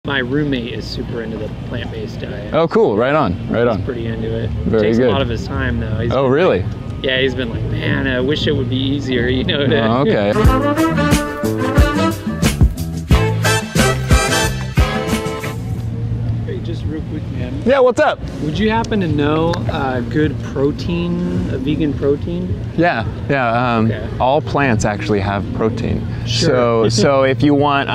My roommate is super into the plant-based diet. Oh, cool. Right on. Right on. He's pretty into it. Very Takes good. a lot of his time, though. Oh, really? Yeah, he's been like, man, I wish it would be easier, you know? Oh, okay. Hey, just real quick, man. Yeah, what's up? Would you happen to know good protein, a vegan protein? Yeah. Okay. All plants actually have protein. Sure. So if you want,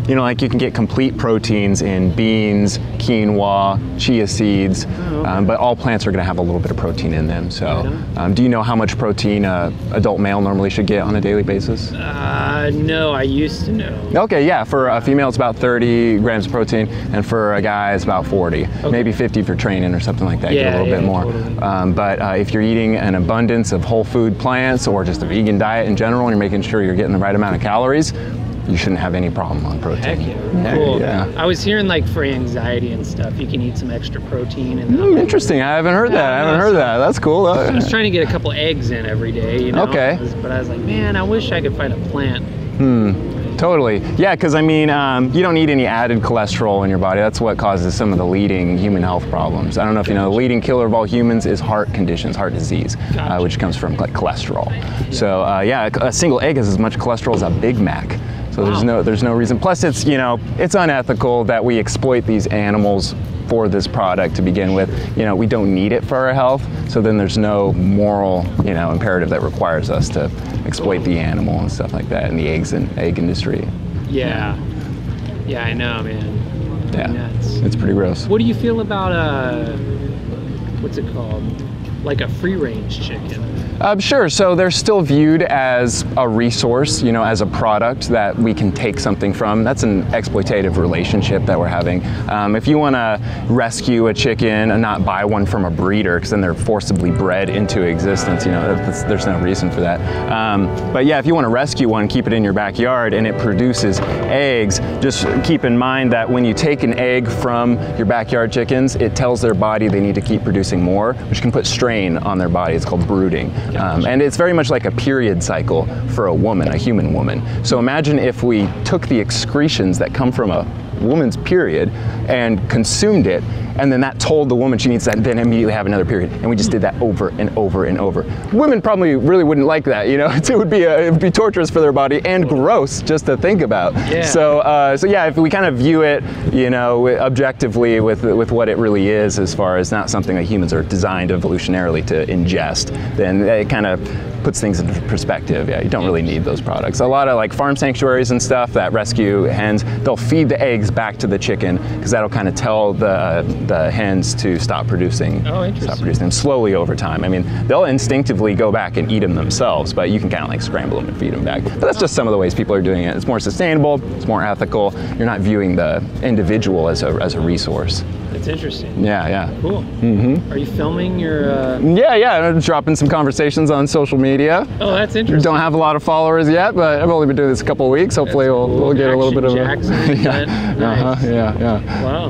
like you can get complete proteins in beans, quinoa, chia seeds, okay. but all plants are going to have a little bit of protein in them. So, Right do you know how much protein an adult male normally should get on a daily basis? No, I used to know. Okay, yeah. For a female, it's about 30 grams of protein, and for a guy, it's about 40, maybe 50 if you're training or something like that. Yeah, get a little bit more. Totally. But if you're eating an abundance of whole food plants or just a vegan diet in general, and you're making sure you're getting the right amount of calories, you shouldn't have any problem on protein. Heck yeah, cool. Yeah. I was hearing like for anxiety and stuff, you can eat some extra protein. And Interesting. I haven't heard that. That's cool. I was trying to get a couple eggs in every day, you know? Okay. But I was like, man, I wish I could find a plant. Totally. Yeah, because I mean, you don't need any added cholesterol in your body. That's what causes some of the leading human health problems. I don't know if you know, the leading killer of all humans is heart conditions, heart disease, which comes from like cholesterol. So yeah, a single egg has as much cholesterol as a Big Mac. So there's no reason. Plus, it's it's unethical that we exploit these animals for this product to begin with. We don't need it for our health. So then there's no moral imperative that requires us to exploit the animal and stuff like that in the egg industry. Yeah, I know, man. Yeah, nuts. It's pretty gross. What do you feel about what's it called? Like a free-range chicken? Sure. So they're still viewed as a resource, as a product that we can take something from. That's an exploitative relationship that we're having. If you want to rescue a chicken and not buy one from a breeder, because then they're forcibly bred into existence, there's no reason for that. But yeah, if you want to rescue one, keep it in your backyard and it produces eggs, just keep in mind that when you take an egg from your backyard chickens, it tells their body they need to keep producing more, which can put strain on their body. It's called brooding. And it's very much like a period cycle for a woman, a human woman. So imagine if we took the excretions that come from a woman's period and consumed it, and then that told the woman she needs to then immediately have another period, and we just did that over and over and over. Women probably really wouldn't like that, It would be torturous for their body and gross just to think about. Yeah. So yeah, if we kind of view it, objectively with what it really is, as far as not something that humans are designed evolutionarily to ingest, then it kind of puts things into perspective. Yeah, you don't really need those products. A lot of like farm sanctuaries and stuff that rescue hens, they'll feed the eggs back to the chicken because that'll kind of tell the hens to stop producing them slowly over time. I mean, they'll instinctively go back and eat them themselves, but you can kind of like scramble them and feed them back. But that's just some of the ways people are doing it. It's more sustainable, it's more ethical. You're not viewing the individual as a resource. That's interesting. Yeah. Cool. Are you filming your... Yeah, I'm dropping some conversations on social media. Oh, that's interesting. Don't have a lot of followers yet, but I've only been doing this a couple of weeks. Hopefully we'll get a little bit of Jackson, yeah. Nice. Yeah. Wow.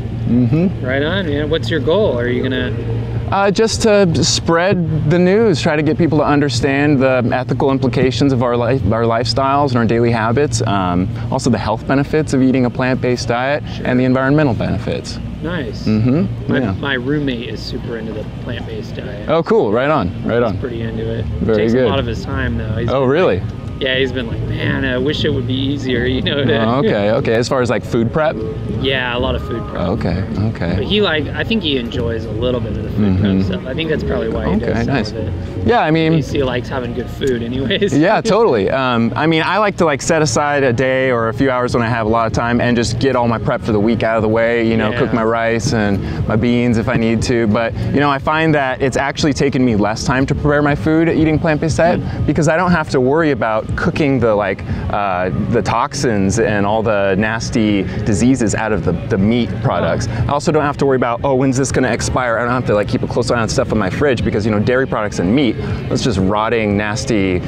Right on, man. What's your goal? Are you gonna... just to spread the news, try to get people to understand the ethical implications of our lifestyles and our daily habits, also the health benefits of eating a plant-based diet, and the environmental benefits. Nice. My roommate is super into the plant-based diet. Oh, cool. Right on. He's pretty into it. Very Takes good. a lot of his time, though. Oh, really? Yeah, he's been like, man, I wish it would be easier, Okay. As far as like food prep? Yeah, a lot of food prep. Okay. But I think he enjoys a little bit of the food prep stuff. I think that's probably why he does some of it. Yeah, I mean... He likes having good food anyways. Yeah, totally. I mean, I like to like set aside a day or a few hours when I have a lot of time and just get all my prep for the week out of the way, cook my rice and my beans if I need to. But, I find that it's actually taken me less time to prepare my food eating plant-based diet because I don't have to worry about cooking the toxins and all the nasty diseases out of the meat products. I also don't have to worry about, when's this going to expire? I don't have to like keep a close eye on stuff in my fridge because dairy products and meat, it's just rotting, nasty,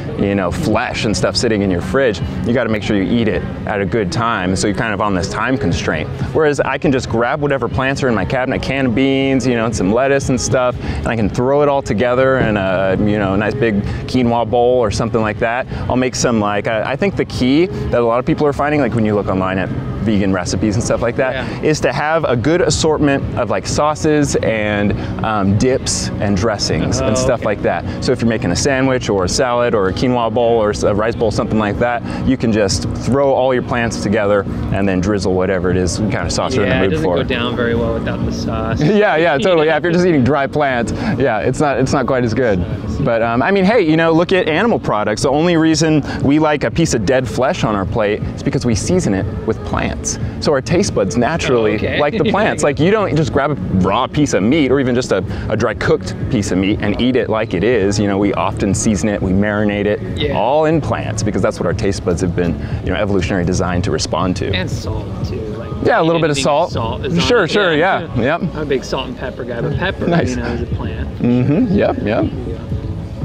flesh and stuff sitting in your fridge. You got to make sure you eat it at a good time, so you're kind of on this time constraint. Whereas I can just grab whatever plants are in my cabinet, can of beans, and some lettuce and stuff, and I can throw it all together in a nice big quinoa bowl or something like that. I'll make some I think the key that a lot of people are finding, like when you look online at vegan recipes and stuff like that, is to have a good assortment of like sauces and dips and dressings and stuff like that. So if you're making a sandwich or a salad or a quinoa bowl or a rice bowl, something like that, you can just throw all your plants together and then drizzle whatever it is kind of sauce you're in the mood for. Yeah, it doesn't go down very well without the sauce. Yeah, totally. Yeah, if you're just eating dry plants, yeah, it's not quite as good. But I mean, hey, you know, look at animal products. The only reason we like a piece of dead flesh on our plate is because we season it with plants. So our taste buds naturally like the plants. Like you don't just grab a raw piece of meat or even just a dry cooked piece of meat and eat it like it is. You know, we often season it, we marinate it, all in plants because that's what our taste buds have been, you know, evolutionary designed to respond to. And salt too. Like a little bit of salt. Sure, yeah. Yep. I'm a big salt and pepper guy, but pepper, you know, is a plant. Yep.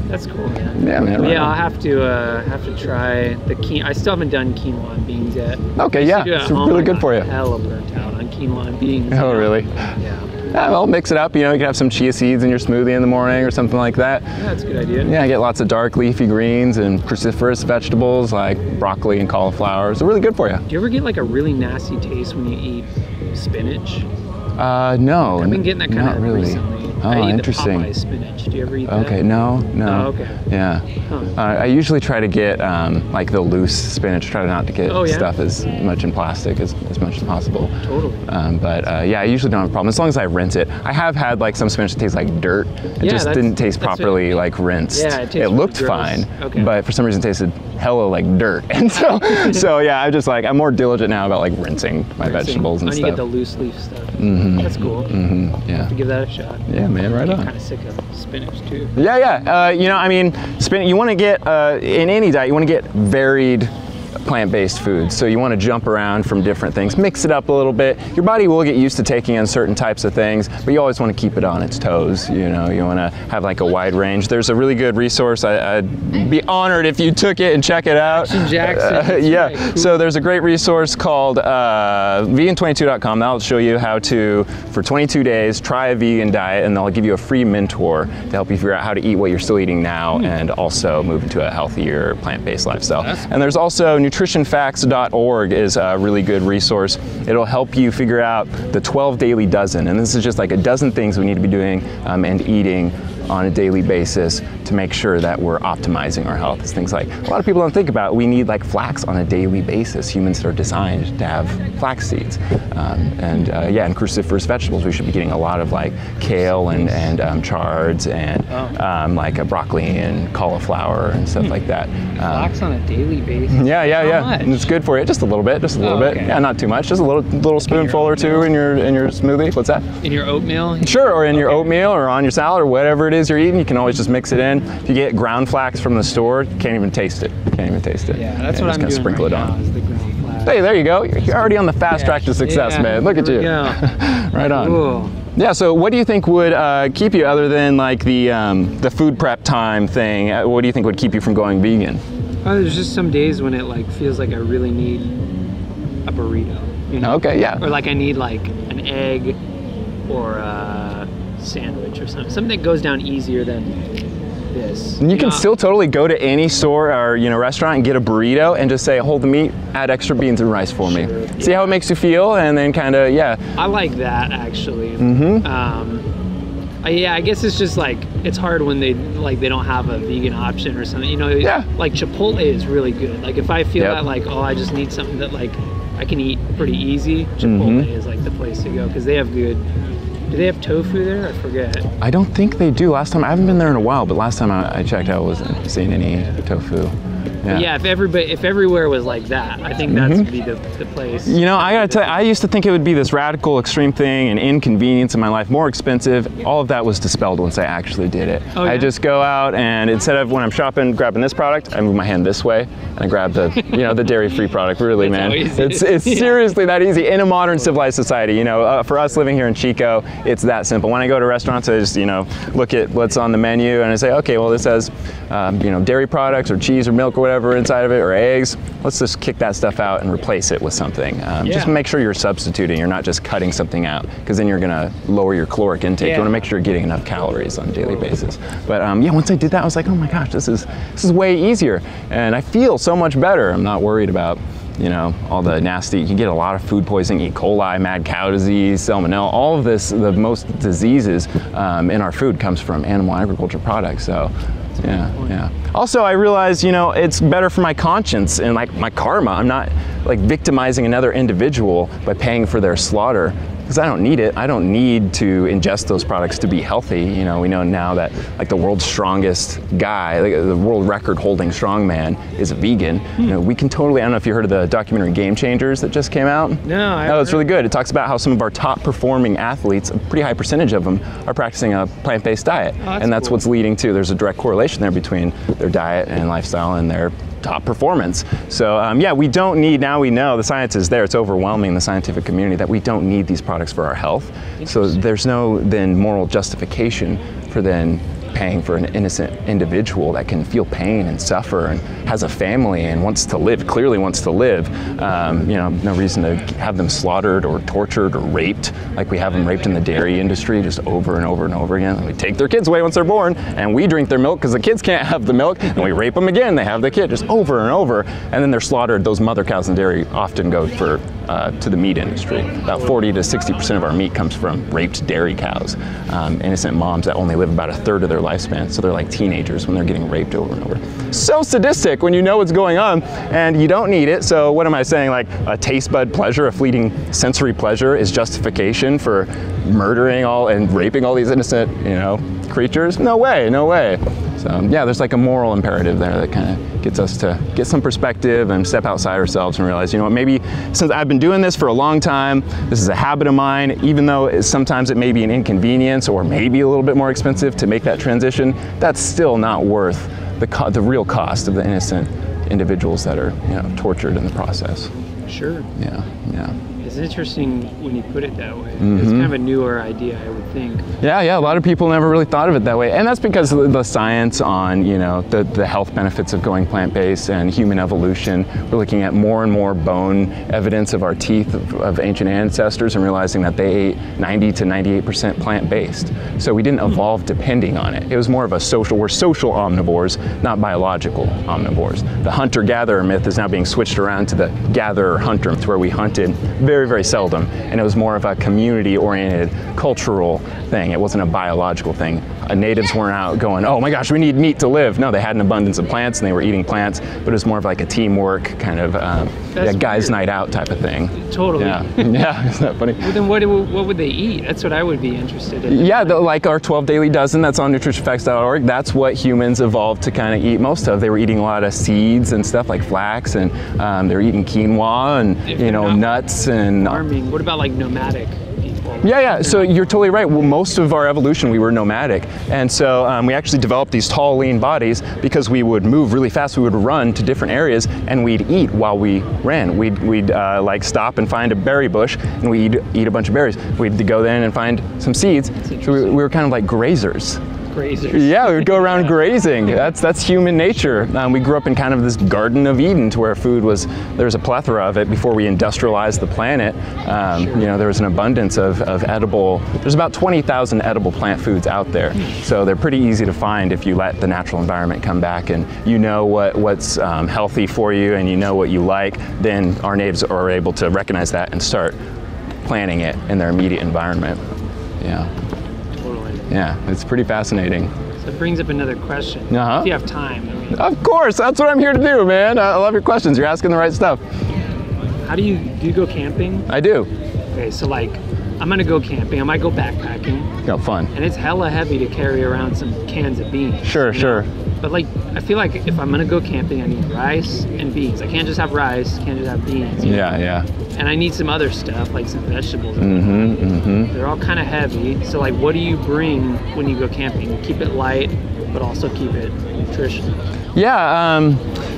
That's cool, man. Yeah, man. I'll have to try the quinoa. I still haven't done quinoa and beans yet. Okay, yeah, it's really good for you. Hella burnt out on quinoa and beans. Oh, really? Yeah. Well, mix it up. You know, you can have some chia seeds in your smoothie in the morning or something like that. Yeah, that's a good idea. Yeah, get lots of dark leafy greens and cruciferous vegetables like broccoli and cauliflower. It's really good for you. Do you ever get like a really nasty taste when you eat spinach? No. I've been getting that kind of recently. Oh, I eat interesting. The Popeye spinach. Do you ever eat that? Okay, no. Oh, okay. Yeah. I usually try to get like the loose spinach, try not to get stuff as much in plastic as much as possible. Totally. But I usually don't have a problem as long as I rinse it. I have had like some spinach that tastes like dirt. It just didn't taste properly like rinsed. Yeah, it looked fine, but for some reason it tasted hella like dirt. And so yeah, I'm more diligent now about like rinsing my vegetables and stuff. You get the loose leaf stuff. That's cool. Yeah. Have to give that a shot. Yeah, man, right on. I'm kind of sick of spinach too. Yeah. You know, I mean, spinach. You want to get in any diet, you want to get varied plant-based foods. So you want to jump around from different things, mix it up a little bit. Your body will get used to taking in certain types of things, but you always want to keep it on its toes. You know, you want to have like a wide range. There's a really good resource. I'd be honored if you took it and check it out. Action Jackson. Yeah. Cool. So there's a great resource called vegan22.com. That'll show you how to, for 22 days, try a vegan diet, and they'll give you a free mentor to help you figure out how to eat what you're still eating now and also move into a healthier plant-based lifestyle. And there's also nutritionfacts.org is a really good resource. It'll help you figure out the 12 daily dozen, and this is just like a dozen things we need to be doing and eating on a daily basis to make sure that we're optimizing our health. It's things like a lot of people don't think about. We need like flax on a daily basis. Humans are designed to have flax seeds, and cruciferous vegetables. We should be getting a lot of like kale and chards and like a broccoli and cauliflower and stuff like that. Flax on a daily basis. Yeah. Much? It's good for you. Just a little bit. Okay. Yeah, not too much. Just a little spoonful or two in your smoothie. What's that? In your oatmeal? Sure, or in your oatmeal or on your salad or whatever it is you're eating. You can always just mix it in. If you get ground flax from the store, you can't even taste it. Yeah, that's what I'm doing sprinkle right it on. now is the ground flax. Hey, there you go. You're already on the fast track to success, man. Look at you. Right on. Cool. Yeah, so what do you think would keep you, other than like the food prep time thing, what do you think would keep you from going vegan? There's just some days when it like feels like I really need a burrito. You know? Okay, yeah. Or like I need like an egg or a sandwich or something that goes down easier than this. And you can still totally go to any store or restaurant and get a burrito and just say, hold the meat, add extra beans and rice for me. See how it makes you feel, and then kind of, I like that actually. I guess it's just like, it's hard when they don't have a vegan option or something, like Chipotle is really good. Like if I feel that like, I just need something that like I can eat pretty easy, Chipotle is like the place to go because they have good. Do they have tofu there? I forget. I don't think they do. Last time, I haven't been there in a while, but last time I checked, I wasn't seeing any tofu. Yeah, if everywhere was like that, I think that would be the place. I gotta tell you, I used to think it would be this radical, extreme thing, an inconvenience in my life, more expensive. All of that was dispelled once I actually did it. I just go out and instead of when I'm shopping, grabbing this product, I move my hand this way and I grab the, the dairy-free product. Really, man, it's seriously that easy in a modern civilized society. For us living here in Chico, it's that simple. When I go to restaurants, I just look at what's on the menu and I say, okay, well this has dairy products or cheese or milk or whatever inside of it, or eggs. Let's just kick that stuff out and replace it with something. Just make sure you're substituting. You're not just cutting something out, because then you're gonna lower your caloric intake. You wanna make sure you're getting enough calories on a daily basis. But once I did that, I was like, oh my gosh, this is way easier. And I feel so much better. I'm not worried about you know, all the nasty, you can get a lot of food poisoning, E. coli, mad cow disease, salmonella, all of this, the most diseases in our food comes from animal agriculture products. So yeah. Also, I realized, you know, it's better for my conscience and like my karma. I'm not like victimizing another individual by paying for their slaughter, because I don't need it. I don't need to ingest those products to be healthy. You know, we know now that like the world's strongest guy, like the world record holding strongman is a vegan. You know, we can totally, I don't know if you heard of the documentary Game Changers that just came out. No, it's really good. It talks about how some of our top performing athletes, a pretty high percentage of them, are practicing a plant-based diet. And that's cool. what's leading to, there's a direct correlation there between their diet and lifestyle and their top performance. So yeah, we don't need, now we know the science is there, it's overwhelming the scientific community that we don't need these products for our health. So there's no then moral justification for then paying for an innocent individual that can feel pain and suffer and has a family and wants to live, clearly wants to live. You know, no reason to have them slaughtered or tortured or raped like we have them raped in the dairy industry just over and over and over again. We take their kids away once they're born and we drink their milk because the kids can't have the milk, and we rape them again, they have the kid, just over and over, and then they're slaughtered. Those mother cows in dairy often go for to the meat industry. About 40 to 60% of our meat comes from raped dairy cows. Innocent moms that only live about a third of their lifespan, so they're like teenagers when they're getting raped over and over. So sadistic when you know what's going on and you don't need it. So what am I saying, like a taste bud pleasure, a fleeting sensory pleasure is justification for murdering all and raping all these innocent, you know, creatures? No way, no way. So yeah, there's like a moral imperative there that kind of gets us to get some perspective and step outside ourselves and realize, you know what, maybe since I've been doing this for a long time, this is a habit of mine, even though sometimes it may be an inconvenience or maybe a little bit more expensive to make that transition, that's still not worth the real cost of the innocent individuals that are, you know, tortured in the process. Sure. Yeah. It's interesting when you put it that way. It's kind of a newer idea, I would think. Yeah, a lot of people never really thought of it that way. And that's because of the science on, you know, the health benefits of going plant-based and human evolution. We're looking at more and more bone evidence of our teeth of ancient ancestors and realizing that they ate 90 to 98% plant-based. So we didn't evolve depending on it. It was more of we're social omnivores, not biological omnivores. The hunter-gatherer myth is now being switched around to the gatherer-hunter myth, where we hunted very, very seldom, and it was more of a community-oriented cultural thing. It wasn't a biological thing. Natives weren't out going, oh my gosh, we need meat to live. No, they had an abundance of plants and they were eating plants, but it was more of like a teamwork kind of guys' night out type of thing. Totally. Yeah, isn't that funny? Well, then what would they eat? That's what I would be interested in. Yeah, like our 12 Daily Dozen that's on nutritionfacts.org, that's what humans evolved to kind of eat most of. They were eating a lot of seeds and stuff like flax, and they were eating quinoa and, you know, nuts and... Farming. What about like nomadic people? Yeah, so you're totally right. Well, most of our evolution, we were nomadic. And so we actually developed these tall, lean bodies because we would move really fast. We would run to different areas and we'd eat while we ran. We'd like stop and find a berry bush and we'd eat a bunch of berries. We'd go then and find some seeds. So we were kind of like grazers. Yeah, we would go around grazing. That's human nature. We grew up in kind of this Garden of Eden, to where food was, there was a plethora of it before we industrialized the planet. You know, there was an abundance of edible, there's about 20,000 edible plant foods out there. So they're pretty easy to find if you let the natural environment come back and you know what's healthy for you and you know what you like, then our natives are able to recognize that and start planting it in their immediate environment. Yeah. Yeah, it's pretty fascinating. So it brings up another question. If you have time. I mean, of course, that's what I'm here to do, man. I love your questions. You're asking the right stuff. How do you go camping? I do. Okay, so like, I'm gonna go camping. I might go backpacking. Oh, fun. And it's hella heavy to carry around some cans of beans. Sure. But like, I feel like if I'm gonna go camping, I need rice and beans. I can't just have rice, can't just have beans. Yeah. And I need some other stuff, like some vegetables. They're all kind of heavy. So like, what do you bring when you go camping? Keep it light, but also keep it nutritious. Yeah,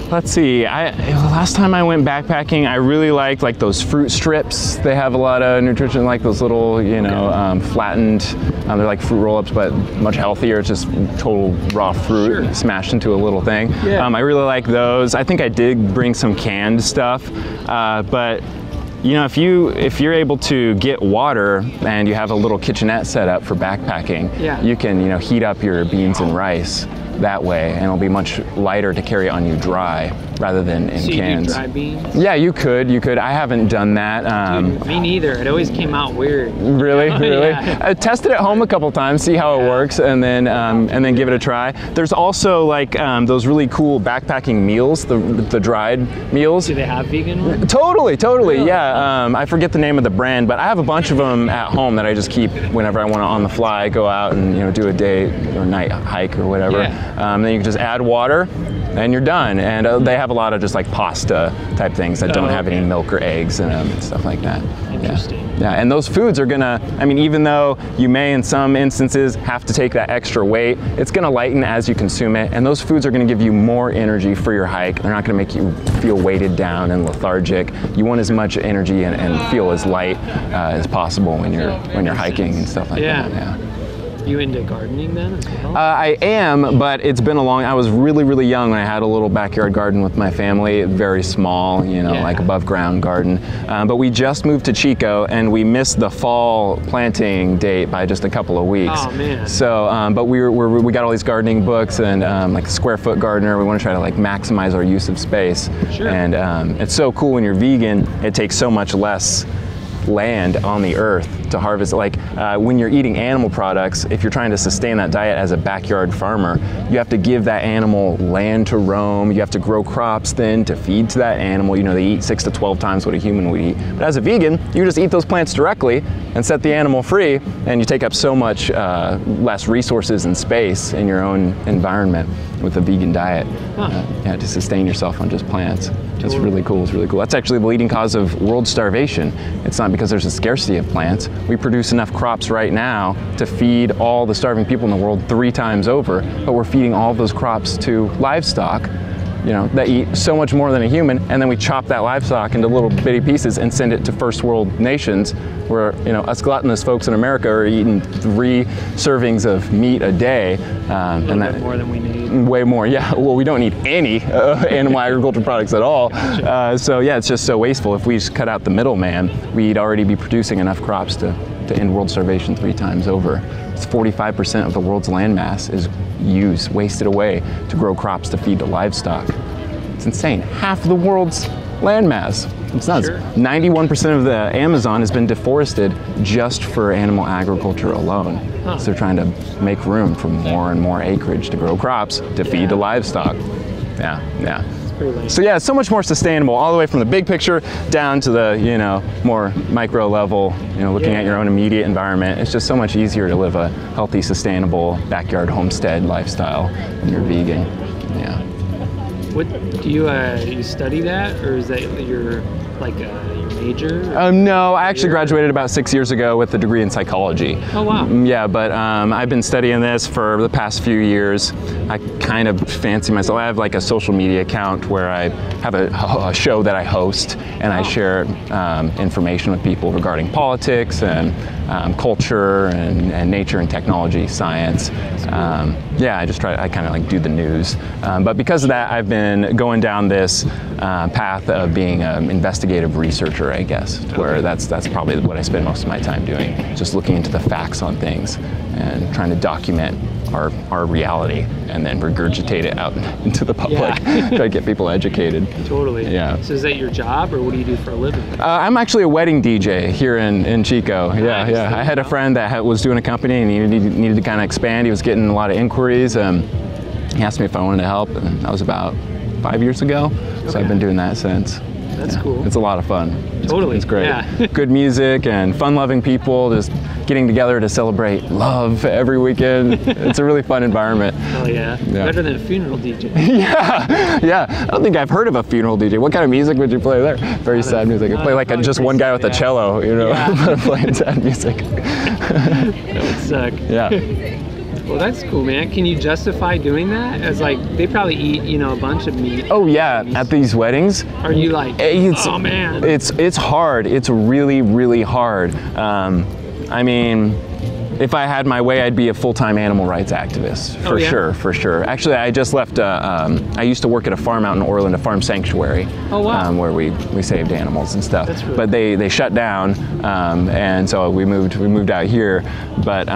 let's see. Last time I went backpacking, I really liked like those fruit strips. They have a lot of nutrition, like those little, you know, flattened, they're like fruit roll-ups, but much healthier. It's just total raw fruit smashed into a little thing. Yeah. I really like those. I think I did bring some canned stuff, but you know, if you're able to get water and you have a little kitchenette set up for backpacking, you can, you know, heat up your beans and rice that way, and it'll be much lighter to carry on you dry rather than in so you cans. do dry beans? Yeah, you could. I haven't done that. Dude, me neither. It always came out weird. Really? Yeah. I tested it at home a couple times, see how it works, and then give it a try. There's also like those really cool backpacking meals, the dried meals. Do they have vegan ones? Totally. Really? Yeah. I forget the name of the brand, but I have a bunch of them at home that I just keep whenever I want to on the fly go out and do a day or night hike or whatever. Yeah. Then you can just add water, and you're done. And they have a lot of just like pasta type things that don't have any milk or eggs in them and stuff like that. Interesting. Yeah, and those foods are gonna, I mean, even though you may in some instances have to take that extra weight, it's gonna lighten as you consume it, and those foods are gonna give you more energy for your hike. They're not gonna make you feel weighted down and lethargic. You want as much energy and feel as light as possible when you're hiking and stuff like that. Yeah. You into gardening then as well? I am, but it's been I was really, really young when I had a little backyard garden with my family, very small, like above ground garden. But we just moved to Chico and we missed the fall planting date by just a couple of weeks. Oh man. So, but we got all these gardening books and like the Square Foot Gardener. We want to try to like maximize our use of space. Sure. And it's so cool when you're vegan, it takes so much less land on the earth to harvest. Like when you're eating animal products, if you're trying to sustain that diet as a backyard farmer, you have to give that animal land to roam. You have to grow crops then to feed to that animal. They eat 6 to 12 times what a human would eat. But as a vegan, you just eat those plants directly and set the animal free, and you take up so much less resources and space in your own environment with a vegan diet. To sustain yourself on just plants. That's really cool. It's really cool. That's actually the leading cause of world starvation. It's not because there's a scarcity of plants. We produce enough crops right now to feed all the starving people in the world 3 times over, but we're feeding all of those crops to livestock, that eat so much more than a human, and then we chop that livestock into little bitty pieces and send it to first world nations where, us gluttonous folks in America are eating 3 servings of meat a day. And that more than we need. Way more, yeah. Well, we don't need any animal agriculture products at all. So yeah, it's just so wasteful. If we just cut out the middleman, we'd already be producing enough crops to end world starvation 3 times over. It's 45% of the world's land mass is wasted away to grow crops to feed to livestock. It's insane. Half of the world's land mass. It's nuts. Sure. 91% of the Amazon has been deforested just for animal agriculture alone. So they're trying to make room for more and more acreage to grow crops to feed to livestock. Yeah. So yeah, it's so much more sustainable, all the way from the big picture down to the, more micro level, looking at your own immediate environment. It's just so much easier to live a healthy, sustainable backyard homestead lifestyle when you're vegan. Yeah. What do you study that, or is that your major? No, I actually graduated about 6 years ago with a degree in psychology. Oh wow. Yeah, but I've been studying this for the past few years. I kind of fancy myself. I have like a social media account where I have a show that I host, and I share information with people regarding politics and culture and nature and technology, science. I kind of like do the news. But because of that, I've been going down this path of being an investigative researcher, I guess, where that's probably what I spend most of my time doing, just looking into the facts on things and trying to document our reality and then regurgitate it out into the public, try to get people educated. Totally. Yeah. So is that your job, or what do you do for a living? I'm actually a wedding DJ here in Chico. Yeah. I had a friend that was doing a company and he needed to kind of expand. He was getting a lot of inquiries. He asked me if I wanted to help, and that was about 5 years ago. So I've been doing that since. That's cool. It's a lot of fun. Totally. It's great. Yeah. Good music and fun-loving people just getting together to celebrate love every weekend. It's a really fun environment. Hell yeah. Better than a funeral DJ. Yeah. I don't think I've heard of a funeral DJ. What kind of music would you play there? Very sad music. I play like just one guy with a cello, playing sad music. That would suck. Yeah. Well, that's cool, man. Can you justify doing that? As they probably eat, a bunch of meat. Oh yeah, at these weddings. Are you like, oh man? It's hard. It's really, really hard. I mean, if I had my way, I'd be a full-time animal rights activist, for sure. Actually, I just left, I used to work at a farm out in Orland, a farm sanctuary. Oh, wow. Where we saved animals and stuff. That's really but they shut down, and so we moved out here. But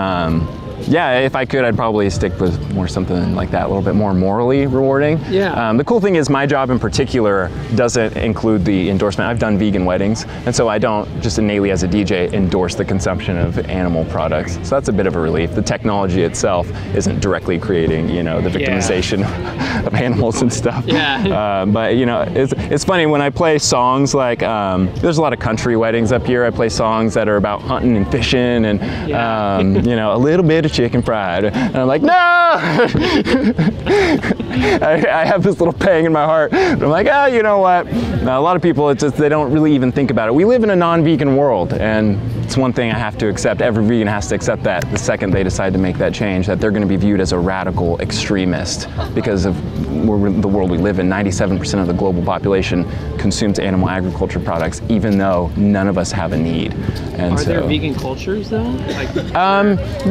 yeah, if I could, I'd probably stick with more something like that, a little bit more morally rewarding. Yeah. The cool thing is my job in particular doesn't include the endorsement. I've done vegan weddings, and so I don't just innately as a DJ endorse the consumption of animal products. So that's a bit of a relief. The technology itself isn't directly creating, you know, the victimization of animals and stuff. Yeah. But you know, it's funny when I play songs like, there's a lot of country weddings up here. I play songs that are about hunting and fishing and, you know, a little bit of chicken fried. And I'm like, no! I have this little pang in my heart. But I'm like, oh, you know what? A lot of people, it's just, they don't really even think about it. We live in a non-vegan world, and it's one thing I have to accept. Every vegan has to accept that the second they decide to make that change, that they're going to be viewed as a radical extremist because of the world we live in. 97% of the global population consumes animal agriculture products, even though none of us have a need. And Are there vegan cultures though? Like,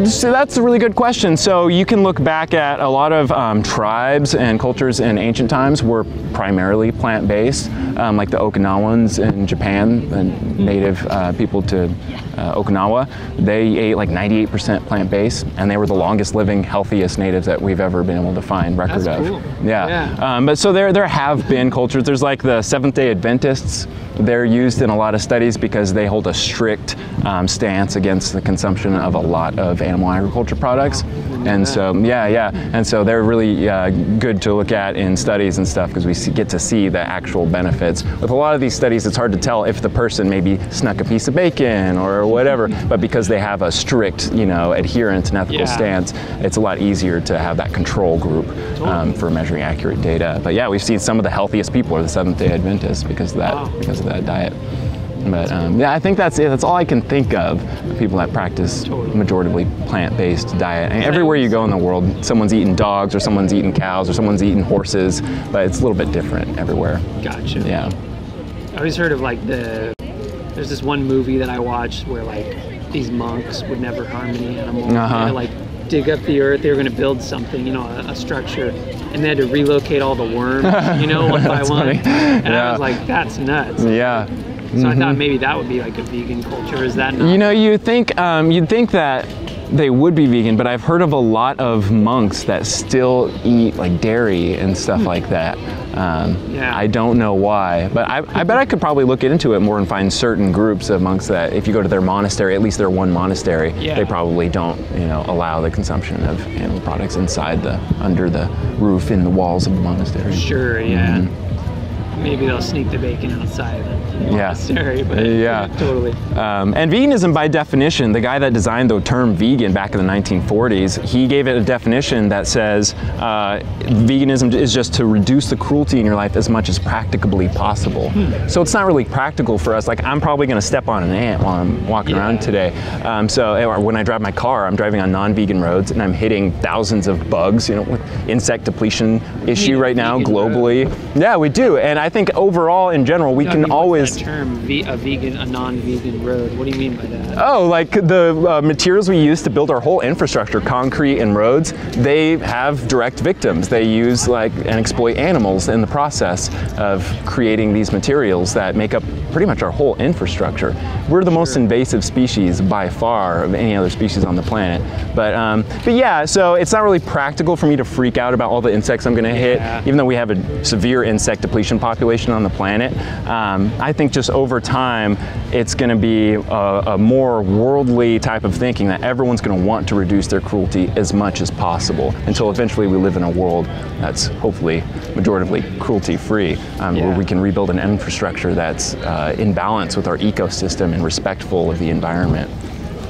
so that's a really good question. So you can look back at a lot of tribes and cultures in ancient times were primarily plant-based, like the Okinawans in Japan, the native people to Okinawa. They ate like 98% plant-based, and they were the longest living, healthiest natives that we've ever been able to find record That's of. cool. Yeah. But so there have been cultures. There's like the Seventh-day Adventists. They're used in a lot of studies because they hold a strict stance against the consumption of a lot of animal agriculture products. And so, and so they're really good to look at in studies and stuff because we get to see the actual benefits. With a lot of these studies, it's hard to tell if the person maybe snuck a piece of bacon or whatever, but because they have a strict, you know, adherence and ethical stance, it's a lot easier to have that control group for measuring accurate data. But yeah, we've seen some of the healthiest people are the Seventh-day Adventists because of that diet. But yeah, I think that's it. That's all I can think of people that practice majoritively plant-based diet. And everywhere you go in the world, someone's eating dogs or someone's eating cows or someone's eating horses, but it's a little bit different everywhere. Gotcha. Yeah. I always heard of like there's this one movie that I watched where like these monks would never harm any animal. They had to like dig up the earth. They were going to build something, you know, a structure, and they had to relocate all the worms, you know, one by one. And I was like, that's nuts. Yeah. So I thought maybe that would be like a vegan culture. Is that not? You know, you'd think that they would be vegan, but I've heard of a lot of monks that still eat like dairy and stuff like that. I don't know why, but I bet I could probably look into it more and find certain groups of monks that if you go to their monastery, at least their one monastery, they probably don't, you know, allow the consumption of animal products under the roof in the walls of the monastery. Sure, yeah. Maybe they'll sneak the bacon outside the monastery, but totally. And veganism, by definition, the guy that designed the term vegan back in the 1940s, he gave it a definition that says veganism is just to reduce the cruelty in your life as much as practicably possible. So it's not really practical for us. Like, I'm probably going to step on an ant while I'm walking around today. So when I drive my car, I'm driving on non-vegan roads and I'm hitting thousands of bugs, you know, with insect depletion issue right now globally. Yeah, we do. And I think overall, in general, we can always... That term, a non-vegan road, what do you mean by that? Oh, like the materials we use to build our whole infrastructure, concrete and roads, they have direct victims. They use and exploit animals in the process of creating these materials that make up pretty much our whole infrastructure. We're the most invasive species by far of any other species on the planet. But yeah, so it's not really practical for me to freak out about all the insects I'm gonna hit, even though we have a severe insect depletion population on the planet. I think just over time, it's gonna be a more worldly type of thinking that everyone's gonna want to reduce their cruelty as much as possible until eventually we live in a world that's hopefully majoritively cruelty-free, where we can rebuild an infrastructure that's in balance with our ecosystem and respectful of the environment.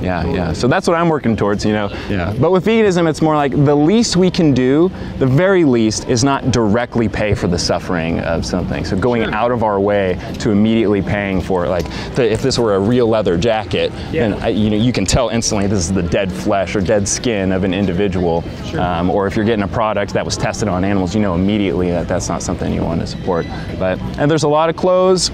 Yeah. So that's what I'm working towards, you know. Yeah. But with veganism, it's more like the least we can do, the very least, is not directly pay for the suffering of something. So going out of our way to immediately paying for it, like if this were a real leather jacket, then you know, you can tell instantly this is the dead flesh or dead skin of an individual. Or if you're getting a product that was tested on animals, you know immediately that that's not something you want to support. And there's a lot of clothes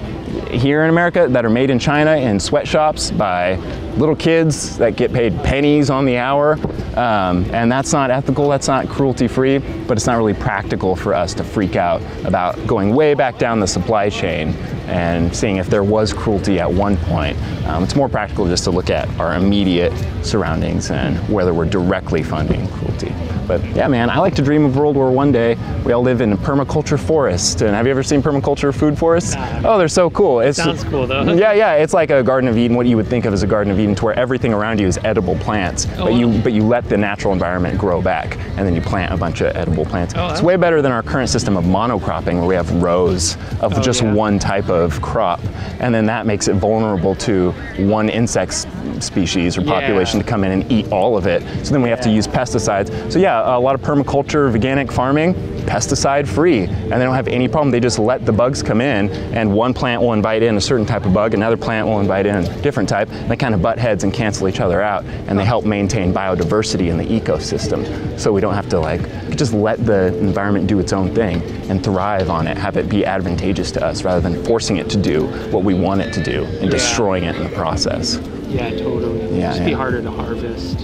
here in America that are made in China in sweatshops by little kids that get paid pennies on the hour, and that's not ethical, that's not cruelty-free, but it's not really practical for us to freak out about going way back down the supply chain and seeing if there was cruelty at one point. It's more practical just to look at our immediate surroundings and whether we're directly funding cruelty. But yeah, man, I like to dream of a world where one day we all live in a permaculture forest. And have you ever seen permaculture food forests? Oh, they're so cool. It sounds cool though. Yeah, it's like a Garden of Eden, what you would think of as a Garden of Eden, to where everything around you is edible plants, but you let the natural environment grow back, and then you plant a bunch of edible plants. It's way better than our current system of monocropping, where we have rows of just one type of crop, and then that makes it vulnerable to one insect species or population to come in and eat all of it. So then we have to use pesticides. So yeah, a lot of permaculture, veganic farming, pesticide free, and they don't have any problem. They just let the bugs come in, and one plant will invite in a certain type of bug, another plant will invite in a different type, and they kind of butt heads and cancel each other out, and they help maintain biodiversity in the ecosystem. So we don't have to just let the environment do its own thing and thrive on it, have it be advantageous to us rather than forcing it to do what we want it to do and destroying it in the process. Yeah, totally. Yeah, It'd just be harder to harvest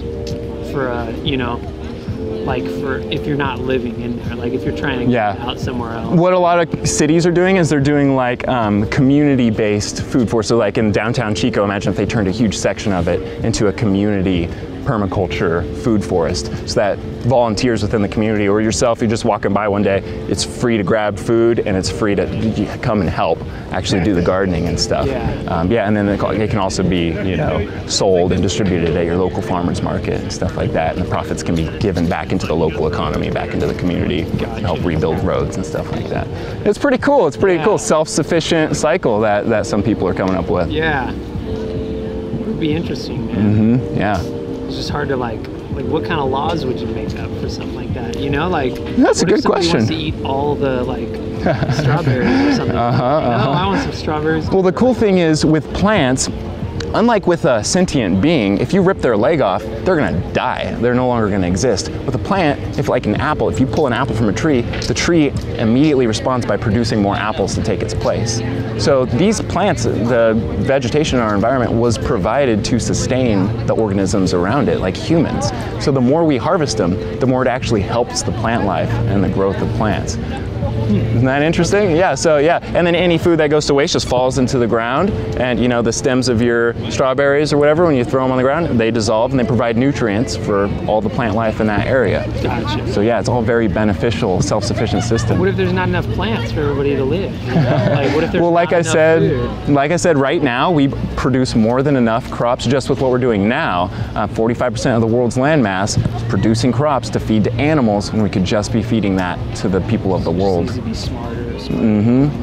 for, you know, like for if you're not living in there, like if you're trying to get out somewhere else. What a lot of cities are doing is they're doing like community-based food forests. So like in downtown Chico, imagine if they turned a huge section of it into a community permaculture food forest, so that volunteers within the community or yourself, you're just walking by one day, it's free to grab food and it's free to come and help actually do the gardening and stuff. And then it can also be, you know, sold and distributed at your local farmers market and stuff like that, and the profits can be given back into the local economy, back into the community to help rebuild roads and stuff like that. It's pretty cool. It's pretty cool self-sufficient cycle that some people are coming up with. Yeah, it would be interesting, man. Yeah. It's just hard to like what kind of laws would you make up for something like that? You know, like that's a good question. Wants to eat all the strawberries or something. I want some strawberries. Well, the cool thing is with plants, unlike with a sentient being, if you rip their leg off, they're gonna die. They're no longer gonna exist. With a plant, if like an apple, if you pull an apple from a tree, the tree immediately responds by producing more apples to take its place. So these plants, the vegetation in our environment was provided to sustain the organisms around it, like humans. So the more we harvest them, the more it actually helps the plant life and the growth of plants. Isn't that interesting? Yeah, so yeah, and then any food that goes to waste just falls into the ground, and you know, the stems of your strawberries or whatever, when you throw them on the ground, they dissolve and they provide nutrients for all the plant life in that area. Gotcha. So yeah, it's all very beneficial, self-sufficient system. What if there's not enough plants for everybody to live? You know? Like, what if there's well, like I said, right now we produce more than enough crops just with what we're doing now. 45% of the world's land mass is producing crops to feed to animals, and we could just be feeding that to the people of the world. To be smarter.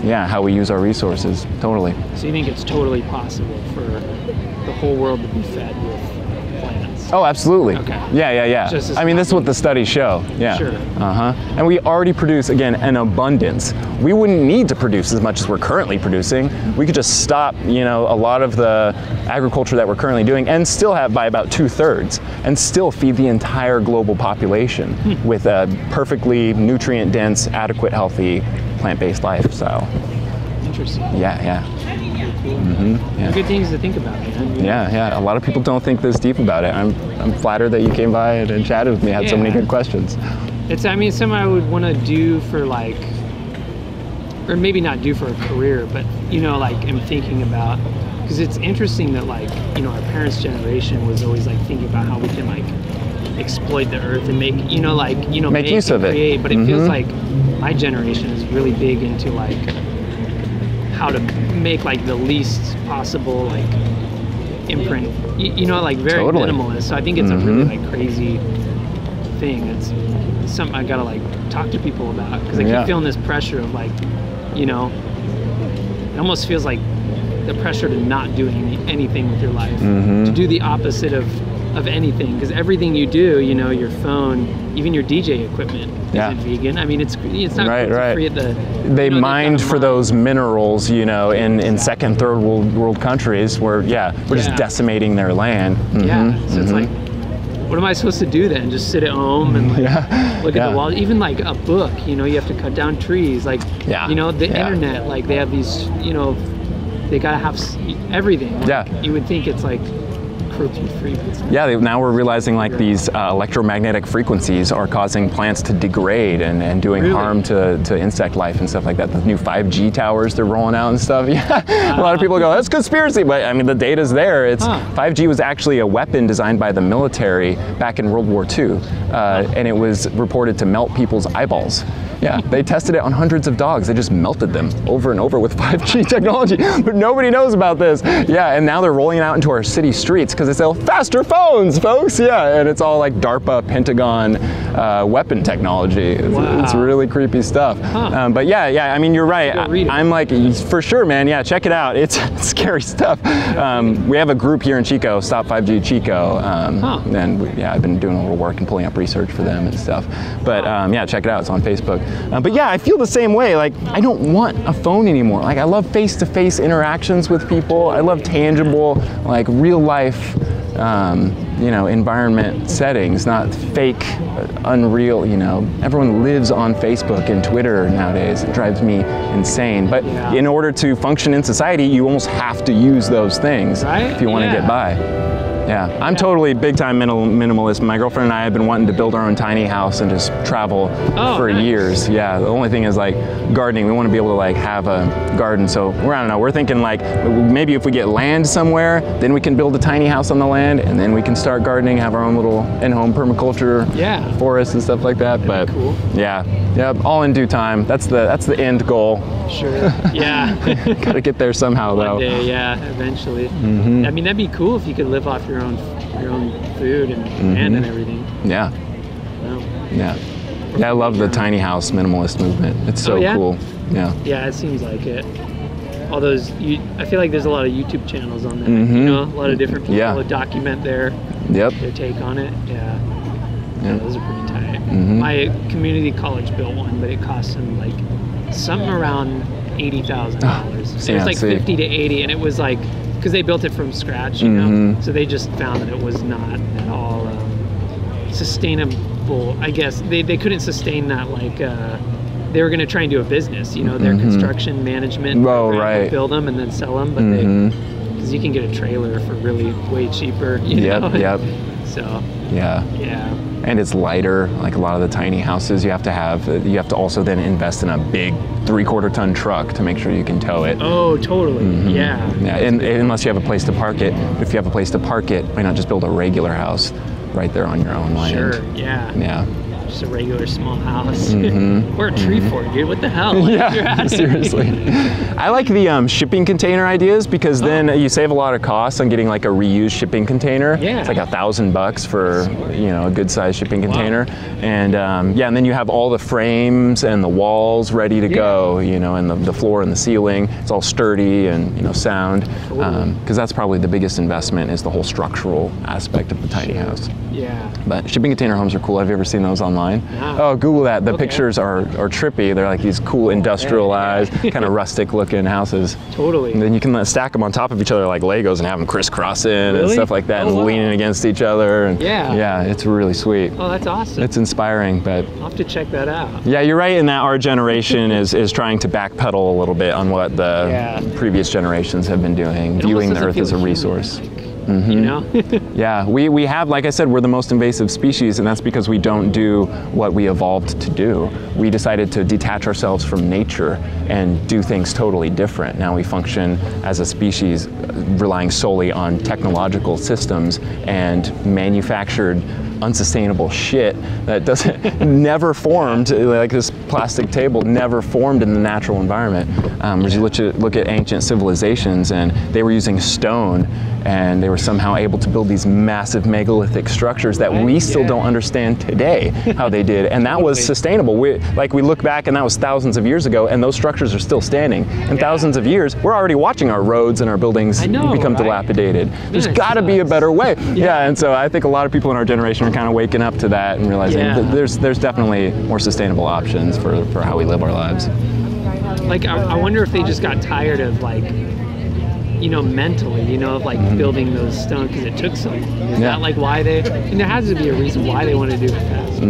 Yeah, how we use our resources, totally. So you think it's totally possible for the whole world to be fed with plants? Oh, absolutely. Okay. Yeah. I mean, this is what the studies show. Yeah. Sure. And we already produce, again, an abundance. We wouldn't need to produce as much as we're currently producing. We could just stop, you know, a lot of the agriculture that we're currently doing and still have by about 2/3 and still feed the entire global population with a perfectly nutrient-dense, adequate, healthy, plant-based lifestyle. Interesting. Yeah. Yeah. Good things to think about, man. Yeah. A lot of people don't think this deep about it. I'm flattered that you came by and chatted with me. Had so many good questions. It's, I mean, something I would want to do for like, or maybe not do for a career, but you know, like I'm thinking about, because it's interesting that like, you know, our parents' generation was always like thinking about how we can like exploit the earth and make, you know, like, you know, make use of create, it. But it feels like my generation is really big into like how to make like the least possible like imprint, you know, like very minimalist. So I think it's a really like crazy thing. It's something I gotta like talk to people about, because I keep feeling this pressure of like, you know, it almost feels like the pressure to not do anything with your life, to do the opposite of anything, because everything you do, you know, your phone, even your DJ equipment isn't vegan. I mean, it's not right. To create the. They mined for those minerals, you know, in second, third world countries where we're just decimating their land. So it's like, what am I supposed to do then? Just sit at home and like, look at the wall? Even like a book, you know, you have to cut down trees. Like, you know, the internet, like they have these, you know, they gotta have everything. Like, you would think it's like cruelty-free. Yeah, now we're realizing like these electromagnetic frequencies are causing plants to degrade and doing harm to insect life and stuff like that. The new 5G towers they're rolling out and stuff. Yeah, a lot of people go, that's conspiracy, but I mean the data's there. It's 5G was actually a weapon designed by the military back in World War II, and it was reported to melt people's eyeballs. Yeah, they tested it on hundreds of dogs. They just melted them over and over with 5G technology, but nobody knows about this. Yeah, and now they're rolling it out into our city streets because they sell faster phones, folks. Yeah, and it's all like DARPA, Pentagon weapon technology. It's really creepy stuff. But yeah, I mean, you're right. I'm like, for sure, man. Yeah, check it out. It's scary stuff. We have a group here in Chico, Stop 5G Chico, and I've been doing a little work and pulling up research for them and stuff. But yeah, check it out. It's on Facebook. But yeah, I feel the same way. Like, I don't want a phone anymore. Like, I love face-to-face interactions with people. I love tangible, like real life, you know, environment settings, not fake, unreal, you know. Everyone lives on Facebook and Twitter nowadays. It drives me insane. But in order to function in society, you almost have to use those things if you want to get by. Yeah, I'm totally big time minimalist. My girlfriend and I have been wanting to build our own tiny house and just travel for years. Yeah, the only thing is like gardening. We want to be able to like have a garden. So I don't know, we're thinking like maybe if we get land somewhere, then we can build a tiny house on the land and then we can start gardening, have our own little in-home permaculture forest and stuff like that. But cool. Yeah, all in due time. That's the end goal. Sure. Yeah. Gotta get there somehow though. One day, yeah, eventually. I mean, that'd be cool if you could live off your own food and land and everything. Yeah. Yeah, I love the tiny house minimalist movement. It's so cool. Yeah. Yeah, it seems like it. All those, I feel like there's a lot of YouTube channels on there. You know, a lot of different people that document their take on it. Yeah, those are pretty tight. My community college built one, but it cost them like something around $80,000. It was like 50 to 80, and it was like, because they built it from scratch, you know, so they just found that it was not at all sustainable. I guess they couldn't sustain that, like they were going to try and do a business, you know, their construction management, build them and then sell them, but because you can get a trailer for really way cheaper, you know? So yeah. And it's lighter. Like a lot of the tiny houses, you have to also then invest in a big 3/4 ton truck to make sure you can tow it. Oh, totally. Yeah, and unless you have a place to park it. If you have a place to park it, why not just build a regular house right there on your own land? Sure. Yeah. Just a regular small house. Or a tree fort, dude. What the hell? Like, seriously. I like the shipping container ideas because then you save a lot of costs on getting like a reused shipping container. It's like $1,000 for, you know, a good sized shipping container. And and then you have all the frames and the walls ready to go, you know, and the floor and the ceiling. It's all sturdy and, you know, sound. Because that's probably the biggest investment, is the whole structural aspect of the tiny house. But shipping container homes are cool. Have you ever seen those online? Oh, Google that. The pictures are trippy. They're like these cool industrialized, kind of rustic looking houses. Totally. And then you can stack them on top of each other like Legos and have them crisscrossing and stuff like that, and leaning against each other. And yeah, it's really sweet. Oh, that's awesome. It's inspiring, but I'll have to check that out. Yeah, you're right in that our generation is trying to backpedal a little bit on what the previous generations have been doing, viewing the Earth as a resource. You know? Yeah, we have, like I said, we're the most invasive species, and that's because we don't do what we evolved to do. We decided to detach ourselves from nature and do things totally different. Now we function as a species relying solely on technological systems and manufactured unsustainable shit that never formed, like this plastic table never formed in the natural environment. As you look at ancient civilizations, and they were using stone, and they were somehow able to build these massive megalithic structures that we still don't understand today how they did, and that was sustainable. We look back, and that was thousands of years ago, and those structures are still standing. In thousands of years, we're already watching our roads and our buildings become dilapidated. There's got to be a better way. And so I think a lot of people in our generation are kind of waking up to that and realizing that there's definitely more sustainable options for how we live our lives. Like, I wonder if they just got tired of, like, you know, mentally, you know, of like building those stones because it took so long. Is that like why they, and there has to be a reason why they want to do it fast.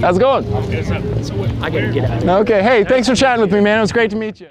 How's it going? I gotta get out. Okay, hey, thanks for chatting with me, man. It was great to meet you.